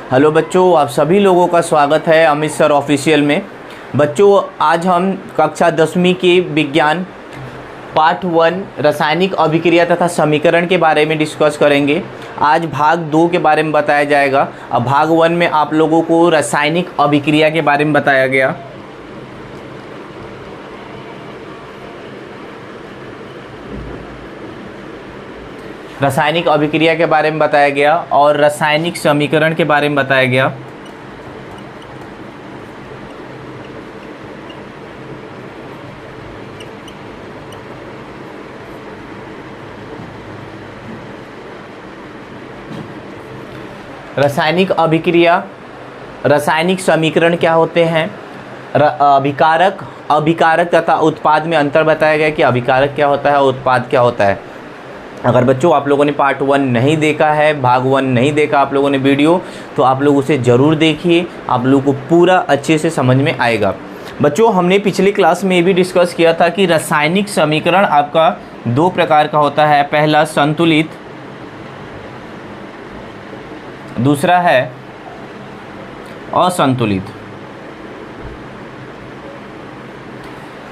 Hello बच्चों, आप सभी लोगों का स्वागत है अमित सर ऑफिशियल में। बच्चों, आज हम कक्षा 10वीं के विज्ञान पार्ट 1 रासायनिक अभिक्रिया तथा समीकरण के बारे में डिस्कस करेंगे। आज भाग 2 के बारे में बताया जाएगा। अब भाग 1 में आप लोगों को रासायनिक अभिक्रिया के बारे में बताया गया। रासायनिक अभिक्रिया के बारे में बताया गया और रासायनिक समीकरण के बारे में बताया गया। रासायनिक अभिक्रिया, रासायनिक समीकरण क्या होते हैं, अभिकारक तथा उत्पाद में अंतर बताया गया कि अभिकारक क्या होता है और उत्पाद क्या होता है। अगर बच्चों आप लोगों ने पार्ट 1 नहीं देखा है, भाग 1 नहीं देखा आप लोगों ने वीडियो, तो आप लोग उसे ज़रूर देखिए, आप लोगों को पूरा अच्छे से समझ में आएगा। बच्चों, हमने पिछली क्लास में ये भी डिस्कस किया था कि रासायनिक समीकरण आपका 2 प्रकार का होता है। पहला संतुलित, दूसरा है असंतुलित।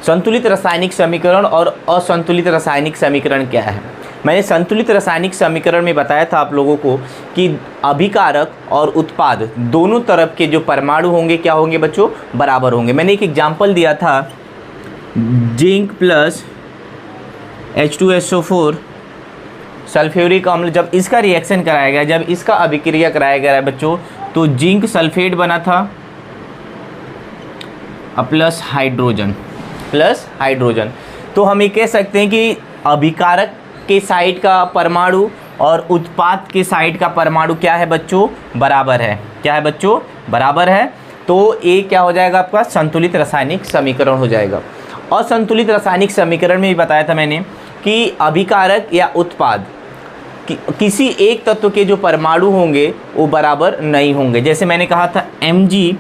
संतुलित रासायनिक समीकरण और असंतुलित रासायनिक समीकरण क्या है? मैंने संतुलित रासायनिक समीकरण में बताया था आप लोगों को कि अभिकारक और उत्पाद दोनों तरफ के जो परमाणु होंगे क्या होंगे बच्चों? बराबर होंगे। मैंने एक एग्जांपल दिया था, जिंक प्लस H2SO4 सल्फ्यूरिक अम्ल, जब इसका रिएक्शन कराया गया, जब इसका अभिक्रिया कराया गया है बच्चों, तो जिंक सल्फेट बना था प्लस हाइड्रोजन। तो हम ये कह सकते हैं कि अभिकारक के साइड का परमाणु और उत्पाद के साइड का परमाणु क्या है बच्चों? बराबर है। क्या है बच्चों? बराबर है। तो ये क्या हो जाएगा आपका? संतुलित रासायनिक समीकरण हो जाएगा। असंतुलित रासायनिक समीकरण में भी बताया था मैंने कि अभिकारक या उत्पाद किसी एक तत्व के जो परमाणु होंगे वो बराबर नहीं होंगे। जैसे मैंने कहा था Mg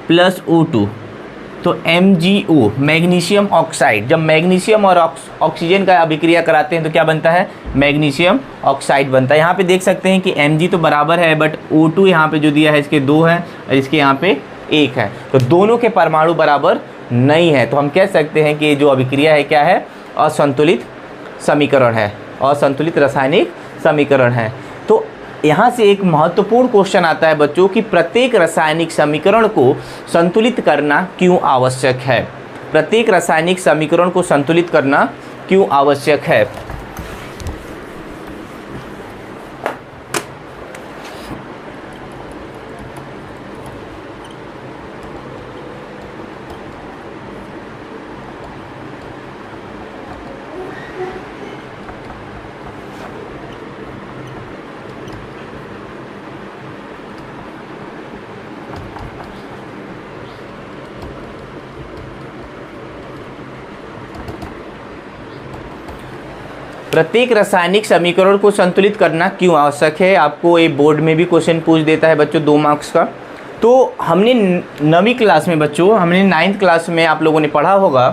प्लस O2, तो MgO मैग्नीशियम ऑक्साइड, जब मैग्नीशियम और ऑक्सीजन का अभिक्रिया कराते हैं तो क्या बनता है? मैग्नीशियम ऑक्साइड बनता है। यहाँ पे देख सकते हैं कि Mg तो बराबर है, बट O2 यहाँ पे जो दिया है इसके 2 है और इसके यहाँ पे 1 है, तो दोनों के परमाणु बराबर नहीं है। तो हम कह सकते हैं कि ये जो अभिक्रिया है क्या है? असंतुलित समीकरण है, असंतुलित रासायनिक समीकरण है। तो यहाँ से एक महत्वपूर्ण क्वेश्चन आता है बच्चों कि प्रत्येक रासायनिक समीकरण को संतुलित करना क्यों आवश्यक है? प्रत्येक रासायनिक समीकरण को संतुलित करना क्यों आवश्यक है? प्रत्येक रासायनिक समीकरण को संतुलित करना क्यों आवश्यक है? आपको ये बोर्ड में भी क्वेश्चन पूछ देता है बच्चों 2 मार्क्स का। तो हमने 9वीं क्लास में बच्चों, हमने 9th क्लास में आप लोगों ने पढ़ा होगा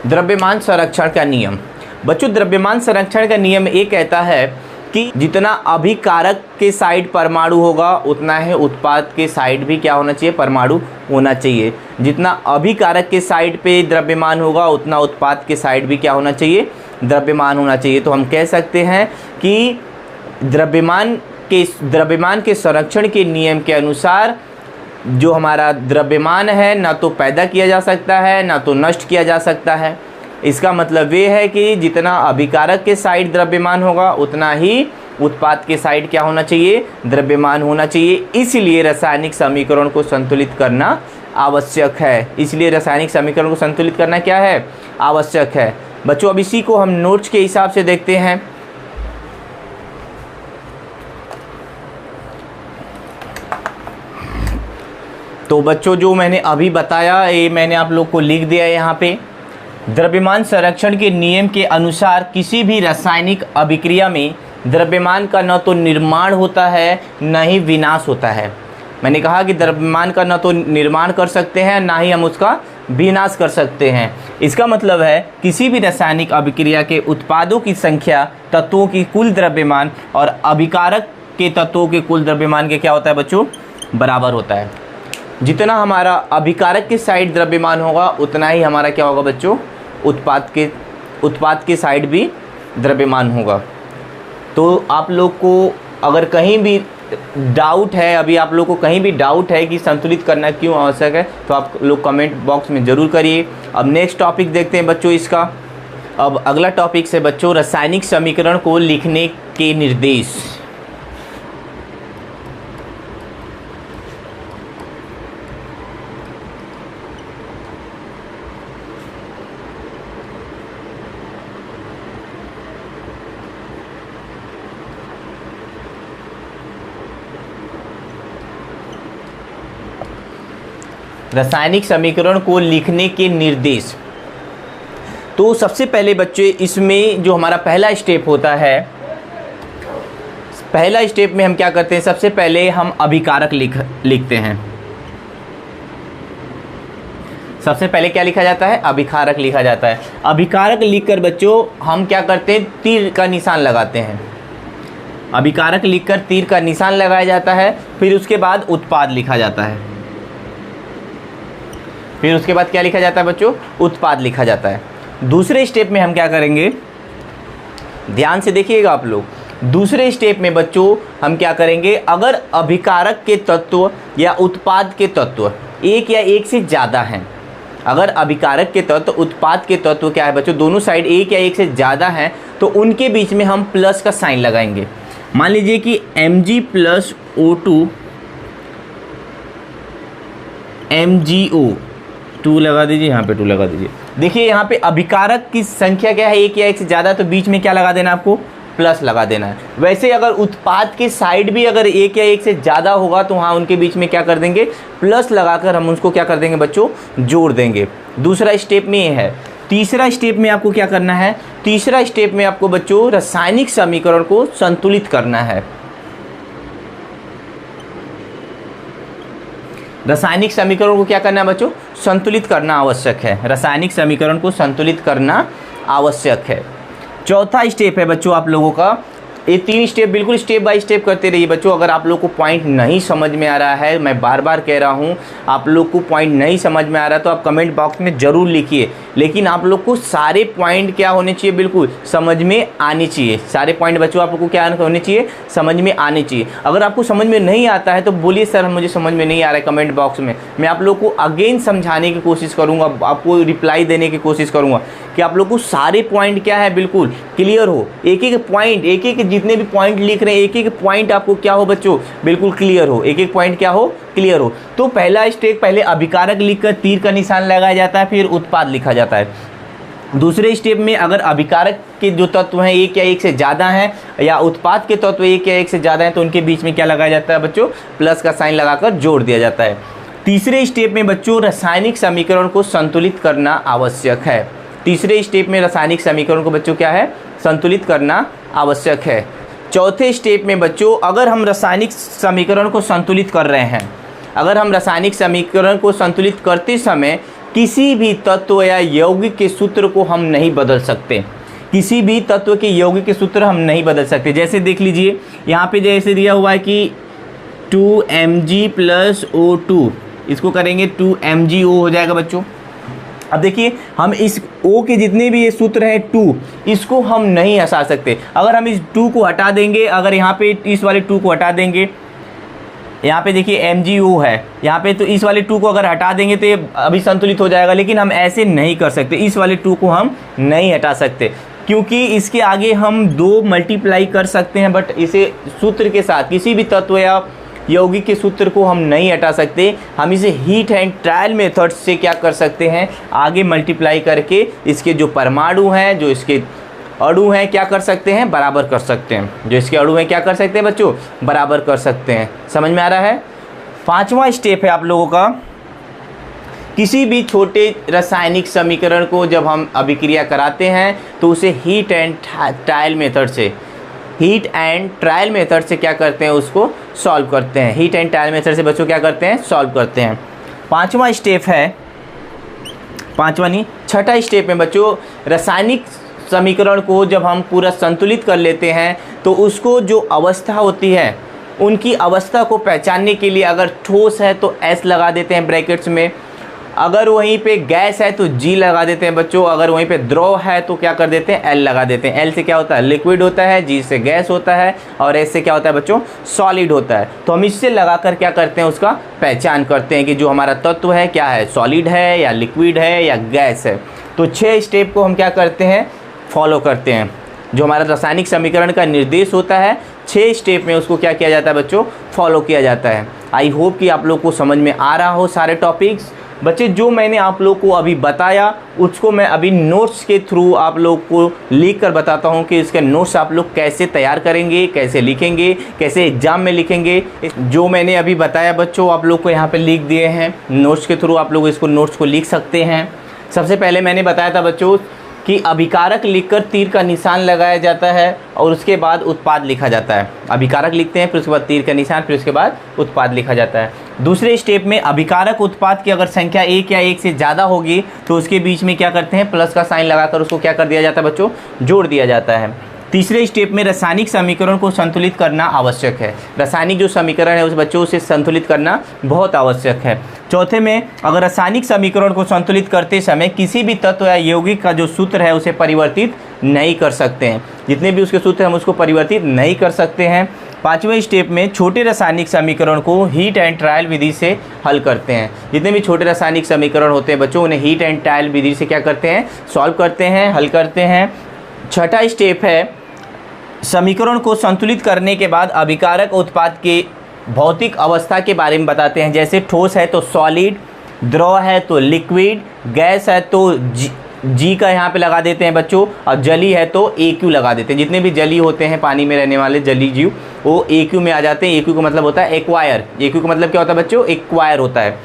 द्रव्यमान संरक्षण का नियम। बच्चों, द्रव्यमान संरक्षण का नियम ये कहता है कि जितना अभिकारक के साइड परमाणु होगा उतना ही उत्पाद के साइड भी क्या होना चाहिए? परमाणु होना चाहिए। जितना अभिकारक के साइड पे द्रव्यमान होगा उतना उत्पाद के साइड भी क्या होना चाहिए? द्रव्यमान होना चाहिए। तो हम कह सकते हैं कि द्रव्यमान के संरक्षण के नियम के अनुसार जो हमारा द्रव्यमान है ना तो पैदा किया जा सकता है ना तो नष्ट किया जा सकता है। इसका मतलब ये है कि जितना अभिकारक के साइड द्रव्यमान होगा उतना ही उत्पाद के साइड क्या होना चाहिए? द्रव्यमान होना चाहिए। इसलिए रासायनिक समीकरण को संतुलित करना आवश्यक है। इसलिए रासायनिक समीकरण को संतुलित करना क्या है? आवश्यक है। बच्चों, अब इसी को हम नोट्स के हिसाब से देखते हैं। तो बच्चों, जो मैंने अभी बताया ये मैंने आप लोग को लिख दिया है यहाँ पे। द्रव्यमान संरक्षण के नियम के अनुसार किसी भी रासायनिक अभिक्रिया में द्रव्यमान का न तो निर्माण होता है न ही विनाश होता है। मैंने कहा कि द्रव्यमान का ना तो निर्माण कर सकते हैं ना ही हम उसका विनाश कर सकते हैं। इसका मतलब है किसी भी रासायनिक अभिक्रिया के उत्पादों की संख्या तत्वों की कुल द्रव्यमान और अभिकारक के तत्वों के कुल द्रव्यमान के क्या होता है बच्चों, बराबर होता है। जितना हमारा अभिकारक के साइड द्रव्यमान होगा उतना ही हमारा क्या होगा बच्चों, उत्पाद के साइड भी द्रव्यमान होगा। तो आप लोग को अगर कहीं भी डाउट है, अभी आप लोग को कहीं भी डाउट है कि संतुलित करना क्यों आवश्यक है, तो आप लोग कमेंट बॉक्स में ज़रूर करिए। अब नेक्स्ट टॉपिक देखते हैं बच्चों इसका। अब अगला टॉपिक से बच्चों रासायनिक समीकरण को लिखने के निर्देश। रासायनिक समीकरण को लिखने के निर्देश। तो सबसे पहले बच्चे इसमें जो हमारा पहला स्टेप होता है, पहला स्टेप में हम क्या करते हैं, सबसे पहले हम अभिकारक लिखते हैं। सबसे पहले क्या लिखा जाता है, अभिकारक लिखा जाता है। अभिकारक लिखकर बच्चों हम क्या करते हैं, तीर का निशान लगाते हैं। अभिकारक लिखकर तीर का निशान लगाया जाता है। फिर उसके बाद उत्पाद लिखा जाता है। फिर उसके बाद क्या लिखा जाता है बच्चों, उत्पाद लिखा जाता है। दूसरे स्टेप में हम क्या करेंगे, ध्यान से देखिएगा आप लोग। दूसरे स्टेप में बच्चों हम क्या करेंगे, अगर अभिकारक के तत्व या उत्पाद के तत्व एक या एक से ज़्यादा हैं, अगर अभिकारक के तत्व उत्पाद के तत्व क्या है बच्चों, दोनों साइड एक या एक से ज़्यादा हैं, तो उनके बीच में हम प्लस का साइन लगाएंगे। मान लीजिए कि Mg + O2 MgO 2 लगा दीजिए, यहाँ पे 2 लगा दीजिए। देखिए यहाँ पे अभिकारक की संख्या क्या है, एक या एक से ज़्यादा, तो बीच में क्या लगा देना, आपको प्लस लगा देना है। वैसे अगर उत्पाद के साइड भी अगर एक या एक से ज़्यादा होगा तो हाँ उनके बीच में क्या कर देंगे, प्लस लगाकर हम उसको क्या कर देंगे बच्चों, जोड़ देंगे। दूसरा स्टेप में ये है। तीसरा स्टेप में आपको क्या करना है, तीसरा स्टेप में आपको बच्चों रासायनिक समीकरण को संतुलित करना है। रासायनिक समीकरण को क्या करना है बच्चों, संतुलित करना आवश्यक है। रासायनिक समीकरण को संतुलित करना आवश्यक है। चौथा स्टेप है बच्चों आप लोगों का, ये 3 स्टेप बिल्कुल स्टेप बाय स्टेप करते रहिए बच्चों। अगर आप लोग को पॉइंट नहीं समझ में आ रहा है, मैं बार बार कह रहा हूँ, आप लोग को पॉइंट नहीं समझ में आ रहा है तो आप कमेंट बॉक्स में ज़रूर लिखिए। लेकिन आप लोग को सारे पॉइंट क्या होने चाहिए, बिल्कुल समझ में आने चाहिए। सारे पॉइंट बच्चों आप लोग को क्या होने चाहिए, समझ में आने चाहिए। अगर आपको समझ में नहीं आता है तो बोलिए सर मुझे समझ में नहीं आ रहा है कमेंट बॉक्स में, मैं आप लोग को अगेन समझाने की कोशिश करूँगा, आपको रिप्लाई देने की कोशिश करूँगा कि आप लोग को सारे पॉइंट क्या है बिल्कुल क्लियर हो। एक एक पॉइंट, एक एक जितने भी पॉइंट लिख रहे हैं, एक एक पॉइंट आपको क्या हो बच्चों, बिल्कुल क्लियर हो। एक एक पॉइंट क्या हो, क्लियर हो। तो पहला स्टेप, पहले अभिकारक लिखकर तीर का निशान लगाया जाता है, फिर उत्पाद लिखा जाता है। दूसरे स्टेप में अगर अभिकारक के जो तत्व हैं एक या एक से ज़्यादा हैं या उत्पाद के तत्व एक या एक से ज़्यादा हैं तो उनके बीच में क्या लगाया जाता है बच्चों, प्लस का साइन लगाकर जोड़ दिया जाता है। तीसरे स्टेप में बच्चों रासायनिक समीकरण को संतुलित करना आवश्यक है। तीसरे स्टेप में रासायनिक समीकरण को बच्चों क्या है, संतुलित करना आवश्यक है। चौथे स्टेप में बच्चों अगर हम रासायनिक समीकरण को संतुलित कर रहे हैं, अगर हम रासायनिक समीकरण को संतुलित करते समय किसी भी तत्व या यौगिक के सूत्र को हम नहीं बदल सकते, किसी भी तत्व के यौगिक के सूत्र हम नहीं बदल सकते। जैसे देख लीजिए यहाँ पे जैसे दिया हुआ है कि 2Mg + O2, इसको करेंगे 2MgO हो जाएगा बच्चों। अब देखिए हम इस O के जितने भी ये सूत्र हैं 2, इसको हम नहीं हटा सकते। अगर हम इस 2 को हटा देंगे, अगर यहाँ पे इस वाले 2 को हटा देंगे, यहाँ पे देखिए MgO है यहाँ पे, तो इस वाले 2 को अगर हटा देंगे तो ये अभी संतुलित हो जाएगा। लेकिन हम ऐसे नहीं कर सकते, इस वाले 2 को हम नहीं हटा सकते क्योंकि इसके आगे हम 2 मल्टीप्लाई कर सकते हैं, बट इसे सूत्र के साथ किसी भी तत्व या यौगिक के सूत्र को हम नहीं हटा सकते। हम इसे हीट एंड ट्रायल मेथड से क्या कर सकते हैं, आगे मल्टीप्लाई करके इसके जो परमाणु हैं, जो इसके अणु हैं, क्या कर सकते हैं, बराबर कर सकते हैं। जो इसके अणु हैं क्या कर सकते हैं बच्चों, बराबर कर सकते हैं। समझ में आ रहा है। पांचवा स्टेप है आप लोगों का, किसी भी छोटे रासायनिक समीकरण को जब हम अभिक्रिया कराते हैं तो उसे हीट एंड ट्रायल मेथड से हीट एंड ट्रायल मेथड से क्या करते हैं, उसको सॉल्व करते हैं। हीट एंड ट्रायल मेथड से बच्चों क्या करते हैं, सॉल्व करते हैं। पांचवा स्टेप है, पांचवा नहीं छठा स्टेप में बच्चों, रासायनिक समीकरण को जब हम पूरा संतुलित कर लेते हैं तो उसको जो अवस्था होती है उनकी अवस्था को पहचानने के लिए अगर ठोस है तो S लगा देते हैं ब्रैकेट्स में, अगर वहीं पे गैस है तो G लगा देते हैं बच्चों, अगर वहीं पे द्रव है तो क्या कर देते हैं, L लगा देते हैं। L से क्या होता है, लिक्विड होता है, G से गैस होता है, और S से क्या होता है बच्चों, सॉलिड होता है। तो हम इससे लगाकर क्या करते हैं, उसका पहचान करते हैं कि जो हमारा तत्व है क्या है, सॉलिड है या लिक्विड है या गैस है। तो 6 स्टेप को हम क्या करते हैं, फॉलो करते हैं। जो हमारा रासायनिक समीकरण का निर्देश होता है 6 स्टेप में, उसको क्या किया जाता है बच्चों, फॉलो किया जाता है। आई होप कि आप लोग को समझ में आ रहा हो सारे टॉपिक्स। बच्चे जो मैंने आप लोग को अभी बताया उसको मैं अभी नोट्स के थ्रू आप लोग को लिख कर बताता हूँ कि इसके नोट्स आप लोग कैसे तैयार करेंगे, कैसे लिखेंगे, कैसे एग्जाम में लिखेंगे। जो मैंने अभी बताया बच्चों आप लोग को यहाँ पे लिख दिए हैं, नोट्स के थ्रू आप लोग इसको नोट्स को लिख सकते हैं। सबसे पहले मैंने बताया था बच्चों कि अभिकारक लिखकर तीर का निशान लगाया जाता है और उसके बाद उत्पाद लिखा जाता है। अभिकारक लिखते हैं, फिर उसके बाद तीर का निशान, फिर उसके बाद उत्पाद लिखा जाता है। दूसरे स्टेप में अभिकारक उत्पाद की अगर संख्या 1 या 1 से ज़्यादा होगी तो उसके बीच में क्या करते हैं, प्लस का साइन लगाकर उसको क्या कर दिया जाता है बच्चों, जोड़ दिया जाता है। तीसरे स्टेप में रासायनिक समीकरण को संतुलित करना आवश्यक है। रासायनिक जो समीकरण है उस बच्चों से संतुलित करना बहुत आवश्यक है। चौथे में अगर रासायनिक समीकरण को संतुलित करते समय किसी भी तत्व या यौगिक का जो सूत्र है उसे परिवर्तित नहीं कर सकते हैं, जितने भी उसके सूत्र हैं हम उसको परिवर्तित नहीं कर सकते हैं। पांचवें स्टेप में छोटे रासायनिक समीकरण को हीट एंड ट्रायल विधि से हल करते हैं। जितने भी छोटे रासायनिक समीकरण होते हैं बच्चों उन्हें हीट एंड ट्रायल विधि से क्या करते हैं, सॉल्व करते हैं, हल करते हैं। छठा स्टेप है समीकरण को संतुलित करने के बाद अभिकारक उत्पाद के भौतिक अवस्था के बारे में बताते हैं। जैसे ठोस है तो सॉलिड, द्रव है तो लिक्विड, गैस है तो जी का यहाँ पे लगा देते हैं बच्चों, और जली है तो AQ लगा देते हैं। जितने भी जली होते हैं पानी में रहने वाले जली जीव वो AQ में आ जाते हैं। AQ का मतलब होता है एक्वायर। AQ का मतलब क्या होता है बच्चों, एक्वायर होता है।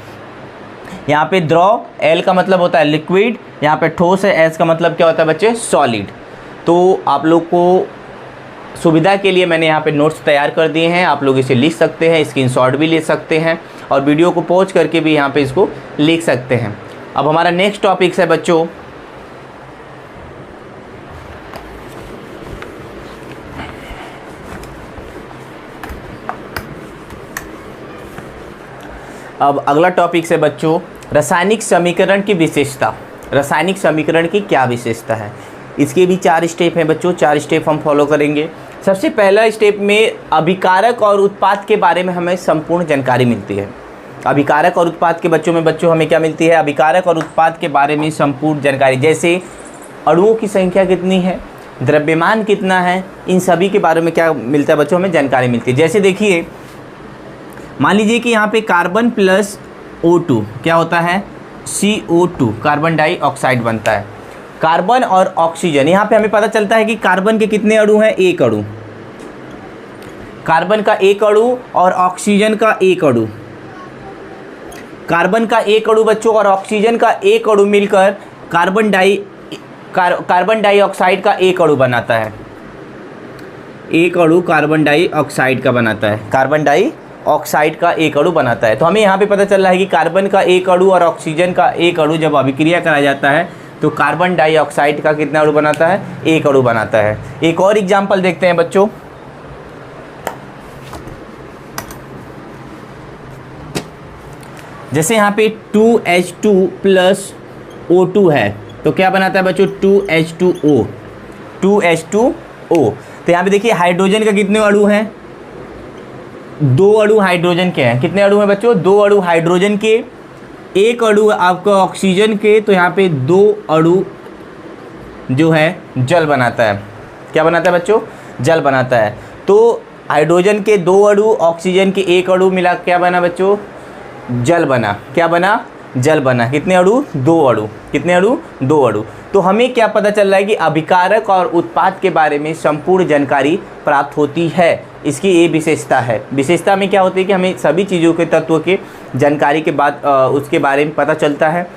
यहाँ पे द्रव, L का मतलब होता है लिक्विड, यहाँ पे ठोस है, S का मतलब क्या होता है बच्चे, सॉलिड। तो आप लोग को सुविधा के लिए मैंने यहाँ पे नोट्स तैयार कर दिए हैं, आप लोग इसे लिख सकते हैं, स्क्रीनशॉट भी ले सकते हैं और वीडियो को पॉज करके भी यहाँ पे इसको लिख सकते हैं। अब हमारा नेक्स्ट टॉपिक्स है बच्चों अब अगला टॉपिक्स है बच्चों रासायनिक समीकरण की विशेषता। रासायनिक समीकरण की क्या विशेषता है, इसके भी 4 स्टेप हैं बच्चों, 4 स्टेप हम फॉलो करेंगे। सबसे पहला स्टेप में अभिकारक और उत्पाद के बारे में हमें संपूर्ण जानकारी मिलती है। अभिकारक और उत्पाद के बच्चों हमें क्या मिलती है, अभिकारक और उत्पाद के बारे में संपूर्ण जानकारी। जैसे अणुओं की संख्या कितनी है, द्रव्यमान कितना है, इन सभी के बारे में क्या मिलता है बच्चों, हमें जानकारी मिलती है। जैसे देखिए मान लीजिए कि यहाँ पे कार्बन प्लस O2 क्या होता है, CO2 कार्बन डाइऑक्साइड बनता है। कार्बन और ऑक्सीजन, यहाँ पे हमें पता चलता है कि कार्बन के कितने अणु हैं, 1 अणु, कार्बन का 1 अणु और ऑक्सीजन का 1 अणु। कार्बन का 1 अणु बच्चों और ऑक्सीजन का 1 अणु मिलकर कार्बन डाइऑक्साइड का 1 अणु बनाता है। 1 अणु कार्बन डाइऑक्साइड का बनाता है, कार्बन डाइऑक्साइड का 1 अणु बनाता है। तो हमें यहाँ पे पता चल रहा है कि कार्बन का 1 अणु और ऑक्सीजन का 1 अणु जब अभिक्रिया कराया जाता है तो कार्बन डाइऑक्साइड का कितना अणु बनाता है, 1 अणु बनाता है। एक और एग्जांपल देखते हैं बच्चों। जैसे यहाँ पे 2H2 प्लस O2 है तो क्या बनाता है बच्चों, 2H2O, 2H2O। तो यहाँ पे देखिए हाइड्रोजन का कितने अणु हैं, 2 अणु हाइड्रोजन के हैं। कितने अणु हैं बच्चों, 2 अणु हाइड्रोजन के, 1 अणु आपका ऑक्सीजन के। तो यहाँ पे 2 अणु जो है जल बनाता है। क्या बनाता है बच्चों, जल बनाता है। तो हाइड्रोजन के 2 अणु, ऑक्सीजन के 1 अणु मिला क्या बना बच्चों, जल बना। क्या बना, जल बना। कितने अणु, 2 अणु। कितने अणु, 2 अणु। तो हमें क्या पता चल रहा है कि अभिकारक और उत्पाद के बारे में संपूर्ण जानकारी प्राप्त होती है। इसकी ये विशेषता है। विशेषता में क्या होती है कि हमें सभी चीज़ों के तत्वों के जानकारी के बाद उसके बारे में पता चलता है।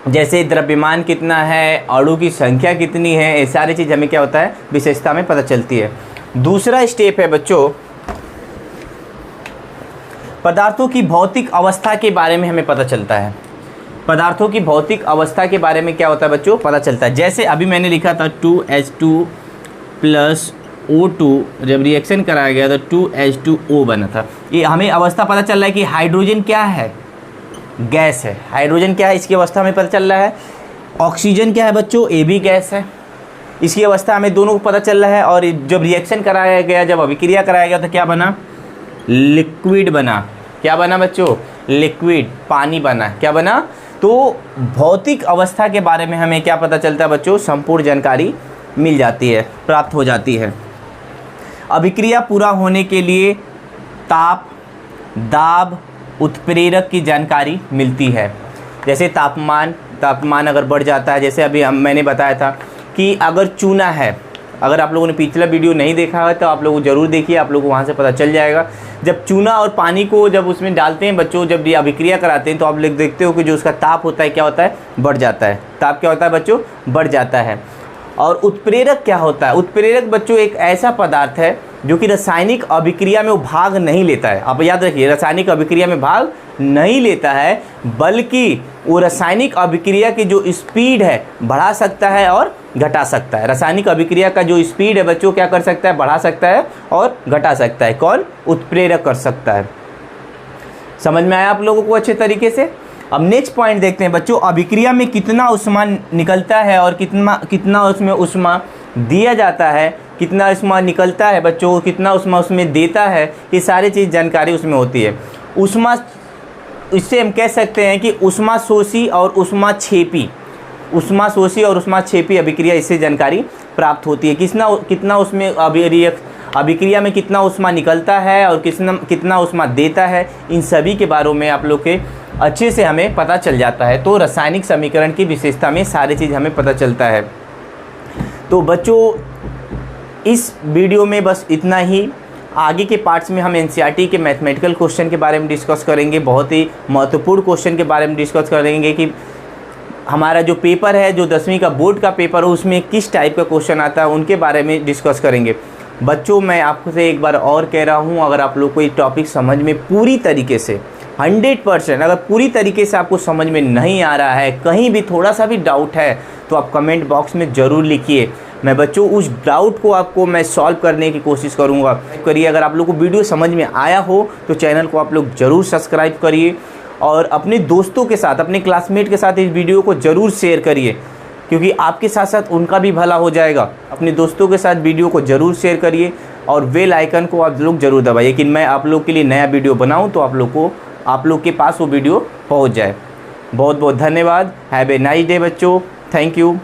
जैसे द्रव्यमान कितना है, अणु की संख्या कितनी है, ये सारी चीज़ हमें क्या होता है, विशेषता में पता चलती है। दूसरा स्टेप है बच्चों, पदार्थों की भौतिक अवस्था के बारे में हमें पता चलता है। पदार्थों की भौतिक अवस्था के बारे में क्या होता है बच्चों, पता चलता है। जैसे अभी मैंने लिखा था 2H2 प्लस O2, जब रिएक्शन कराया गया तो 2H2O बना था। ये हमें अवस्था पता चल रहा है कि हाइड्रोजन क्या है, गैस है। हाइड्रोजन क्या है, इसकी अवस्था हमें पता चल रहा है। ऑक्सीजन क्या है बच्चों, ये भी गैस है, इसकी अवस्था हमें दोनों को पता चल रहा है। और जब रिएक्शन कराया गया, जब अभिक्रिया कराया गया तो क्या बना, लिक्विड बना। क्या बना बच्चों, लिक्विड, पानी बना। क्या बना, तो भौतिक अवस्था के बारे में हमें क्या पता चलता है बच्चों, संपूर्ण जानकारी मिल जाती है, प्राप्त हो जाती है। अभिक्रिया पूरा होने के लिए ताप, दाब, उत्प्रेरक की जानकारी मिलती है। जैसे तापमान अगर बढ़ जाता है, जैसे अभी मैंने बताया था कि अगर चूना है, अगर आप लोगों ने पिछला वीडियो नहीं देखा है तो आप लोग ज़रूर देखिए, आप लोगों को वहाँ से पता चल जाएगा। जब चूना और पानी को जब उसमें डालते हैं बच्चों, जब ये अभिक्रिया कराते हैं तो आप लोग देखते हो कि जो उसका ताप होता है क्या होता है, बढ़ जाता है। ताप क्या होता है बच्चों, बढ़ जाता है। और उत्प्रेरक क्या होता है, उत्प्रेरक बच्चों एक ऐसा पदार्थ है जो कि रासायनिक अभिक्रिया में वो भाग नहीं लेता है। आप याद रखिए, रासायनिक अभिक्रिया में भाग नहीं लेता है, बल्कि वो रासायनिक अभिक्रिया की जो स्पीड है बढ़ा सकता है और घटा सकता है। रासायनिक अभिक्रिया का जो स्पीड है बच्चों क्या कर सकता है, बढ़ा सकता है और घटा सकता है। कौन, उत्प्रेरक कर सकता है। समझ में आया आप लोगों को अच्छे तरीके से। अब नेक्स्ट पॉइंट देखते हैं बच्चों, अभिक्रिया में कितना ऊष्मा निकलता है और कितना उसमें ऊष्मा दिया जाता है, कितना ऊष्मा निकलता है बच्चों, कितना ऊष्मा उसमें देता है, ये सारी चीज़ जानकारी उसमें होती है। ऊष्मा, इससे हम कह सकते हैं कि ऊष्मा शोषी और ऊष्मा छेपी, ऊष्मा शोषी और ऊष्मा छेपी अभिक्रिया, इससे जानकारी प्राप्त होती है। कितना उसमें अभिक्रिया में कितना ऊष्मा निकलता है और कितना ऊष्मा देता है, इन सभी के बारे में आप लोग के अच्छे से हमें पता चल जाता है। तो रासायनिक समीकरण की विशेषता में सारी चीज़ हमें पता चलता है। तो बच्चों इस वीडियो में बस इतना ही। आगे के पार्ट्स में हम एनसीईआरटी के मैथमेटिकल क्वेश्चन के बारे में डिस्कस करेंगे, बहुत ही महत्वपूर्ण क्वेश्चन के बारे में डिस्कस करेंगे कि हमारा जो पेपर है, जो 10वीं का बोर्ड का पेपर है, उसमें किस टाइप का क्वेश्चन आता है, उनके बारे में डिस्कस करेंगे। बच्चों मैं आपको से एक बार और कह रहा हूँ, अगर आप लोग को ये टॉपिक समझ में पूरी तरीके से 100% अगर पूरी तरीके से आपको समझ में नहीं आ रहा है, कहीं भी थोड़ा सा भी डाउट है, तो आप कमेंट बॉक्स में ज़रूर लिखिए। मैं बच्चों उस डाउट को आपको मैं सॉल्व करने की कोशिश करूँगा। करिए, अगर आप लोग को वीडियो समझ में आया हो तो चैनल को आप लोग ज़रूर सब्सक्राइब करिए और अपने दोस्तों के साथ, अपने क्लासमेट के साथ इस वीडियो को ज़रूर शेयर करिए, क्योंकि आपके साथ साथ उनका भी भला हो जाएगा। अपने दोस्तों के साथ वीडियो को ज़रूर शेयर करिए और बेल आइकन को आप लोग ज़रूर दबाइए कि मैं आप लोग के लिए नया वीडियो बनाऊं तो आप लोग के पास वो वीडियो पहुंच जाए। बहुत बहुत धन्यवाद। हैव ए नाइस डे बच्चों। Thank you.